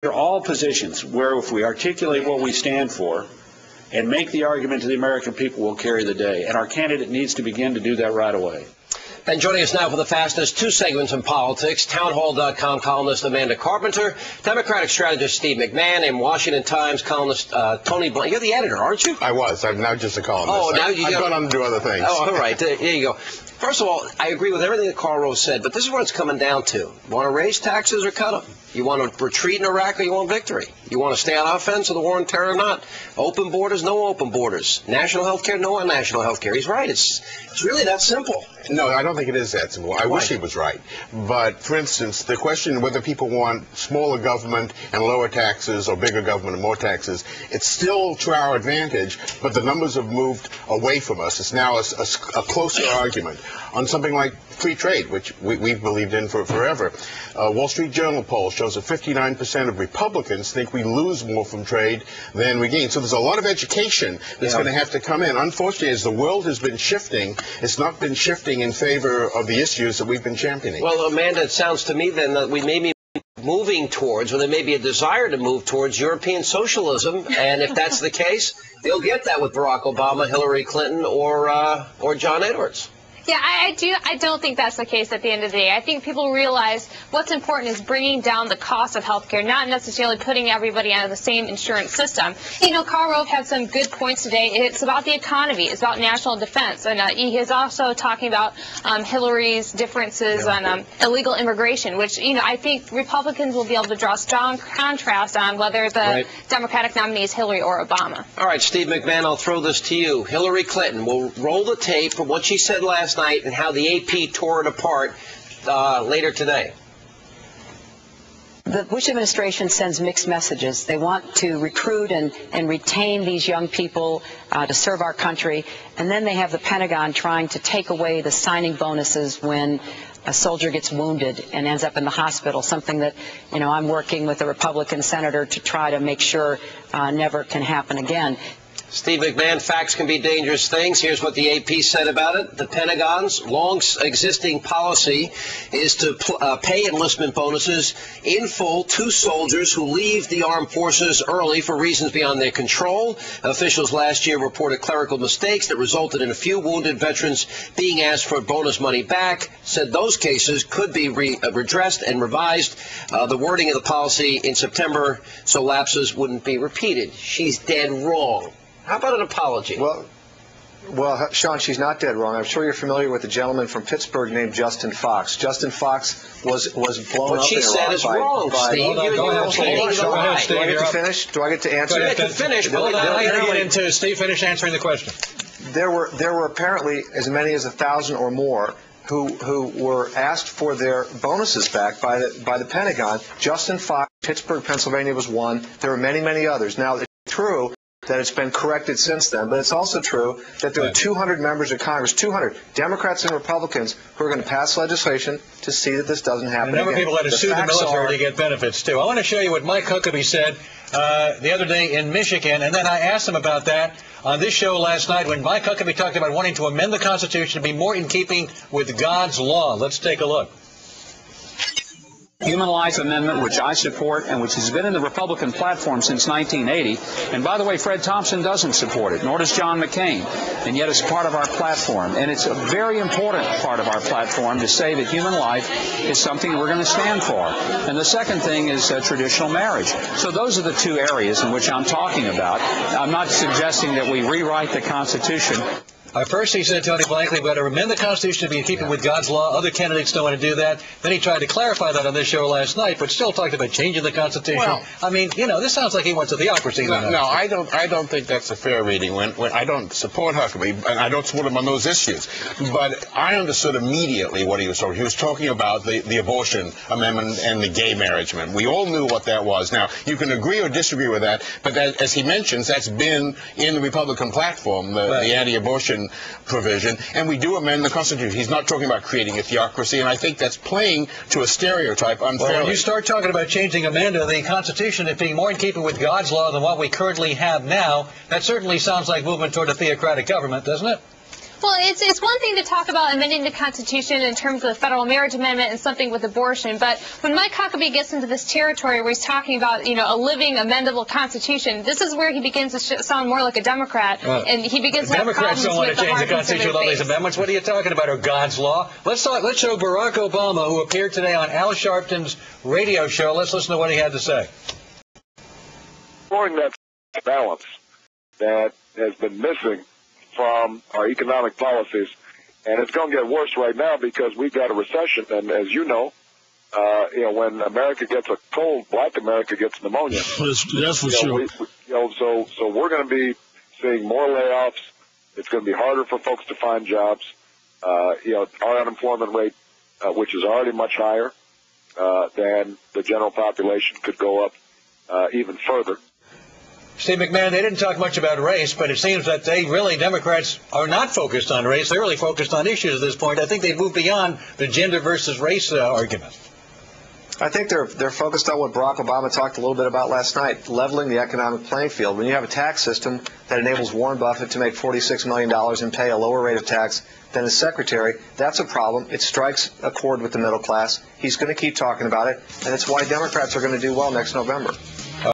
They're all positions where if we articulate what we stand for and make the argument to the American people, we'll carry the day. And our candidate needs to begin to do that right away. And joining us now for the fastest two segments in politics, townhall.com columnist Amanda Carpenter, Democratic strategist Steve McMahon, and Washington Times columnist Tony Blank. You're the editor, aren't you? I was. I'm now just a columnist. Oh, now I've gone on to do other things. Oh, all right. There you go. First of all, I agree with everything that Karl Rove said, but this is what it's coming down to. You want to raise taxes or cut them? You want to retreat in Iraq or you want victory? You want to stay on offense of the war on terror or not? Open borders, no open borders. National health care, no national health care. He's right. It's really that simple. No, I don't think it is that simple. I wish he was right. But, for instance, the question whether people want smaller government and lower taxes or bigger government and more taxes, it's still to our advantage, but the numbers have moved away from us. It's now a closer argument on something like free trade, which we've believed in for forever. Wall Street Journal poll shows that 59% of Republicans think we lose more from trade than we gain. So there's a lot of education that's going to have to come in. Unfortunately, as the world has been shifting, it's not been shifting in favor of the issues that we've been championing. Well, Amanda, it sounds to me then that we may be moving towards, or there may be a desire to move towards European socialism, and if that's the case, they'll get that with Barack Obama, Hillary Clinton, or John Edwards. Yeah, I don't think that's the case at the end of the day. I think people realize what's important is bringing down the cost of health care, not necessarily putting everybody under the same insurance system. You know, Karl Rove had some good points today. It's about the economy. It's about national defense. And he is also talking about Hillary's differences on illegal immigration, which, you know, I think Republicans will be able to draw strong contrast on whether the Democratic nominee is Hillary or Obama. All right, Steve McMahon, I'll throw this to you. Hillary Clinton, we'll roll the tape from what she said last night and how the AP tore it apart later today. The Bush administration sends mixed messages. They want to recruit and retain these young people to serve our country, and then they have the Pentagon trying to take away the signing bonuses when a soldier gets wounded and ends up in the hospital, something that, you know, I'm working with a Republican senator to try to make sure never can happen again. Steve McMahon, facts can be dangerous things. Here's what the AP said about it. The Pentagon's long-existing policy is to pay enlistment bonuses in full to soldiers who leave the armed forces early for reasons beyond their control. Officials last year reported clerical mistakes that resulted in a few wounded veterans being asked for bonus money back. Said those cases could be redressed and revised. The wording of the policy in September so lapses wouldn't be repeated. She's dead wrong. How about an apology? Well, Sean, she's not dead wrong. I'm sure you're familiar with a gentleman from Pittsburgh named Justin Fox. Justin Fox was blown up in Iraq. What she said is wrong, Steve. Go ahead, Steve. Do I get to finish? Do I get to answer? You can finish, but I get into Steve. Finish answering the question. There were apparently as many as 1,000 or more who were asked for their bonuses back by the Pentagon. Justin Fox, Pittsburgh, Pennsylvania was one. There were many, many others. Now, it's true that it's been corrected since then, but it's also true that there are 200 members of Congress, 200 Democrats and Republicans, who are going to pass legislation to see that this doesn't happen again. And people had to sue the military to get benefits, too. I want to show you what Mike Huckabee said the other day in Michigan, and then I asked him about that on this show last night when Mike Huckabee talked about wanting to amend the Constitution to be more in keeping with God's law. Let's take a look. Human Life Amendment, which I support and which has been in the Republican platform since 1980. And by the way, Fred Thompson doesn't support it, nor does John McCain. And yet it's part of our platform. And it's a very important part of our platform to say that human life is something we're going to stand for. And the second thing is traditional marriage. So those are the two areas in which I'm talking about. I'm not suggesting that we rewrite the Constitution. First he said, Tony Blank, we've got to amend the Constitution to be in keeping with God's law. Other candidates don't want to do that. Then he tried to clarify that on this show last night, but still talked about changing the Constitution. Well, I mean, you know, this sounds like he wants a theocracy. No, I don't think that's a fair reading. When I don't support Huckabee, and I don't support him on those issues. But I understood immediately what he was talking. He was talking about the abortion amendment and the gay marriage amendment. We all knew what that was. Now, you can agree or disagree with that, but that, as he mentions, that's been in the Republican platform, the anti-abortion provision, and we do amend the Constitution. He's not talking about creating a theocracy, and I think that's playing to a stereotype unfairly. Well, when you start talking about changing, Amanda, the Constitution as being more in keeping with God's law than what we currently have now, that certainly sounds like movement toward a theocratic government, doesn't it? Well, it's one thing to talk about amending the Constitution in terms of the federal marriage amendment and something with abortion, but when Mike Huckabee gets into this territory where he's talking about, a living, amendable Constitution, this is where he begins to sound more like a Democrat, and he begins to have Democrats don't want to change the Constitution with all these base. amendments. What are you talking about, or God's law? Let's show Barack Obama, who appeared today on Al Sharpton's radio show. Let's listen to what he had to say. Restoring that balance that has been missing from our economic policies, and it's going to get worse right now because we've got a recession, and as you know, when America gets a cold, Black America gets pneumonia. That's for sure. So we're going to be seeing more layoffs. It's going to be harder for folks to find jobs. Our unemployment rate, which is already much higher than the general population, could go up even further. Steve McMahon, they didn't talk much about race, but it seems that Democrats are not focused on race. They're really focused on issues at this point. I think they've moved beyond the gender versus race argument. I think they're focused on what Barack Obama talked a little bit about last night, leveling the economic playing field. When you have a tax system that enables Warren Buffett to make $46 million and pay a lower rate of tax than his secretary, that's a problem. It strikes a chord with the middle class. He's going to keep talking about it, and it's why Democrats are going to do well next November.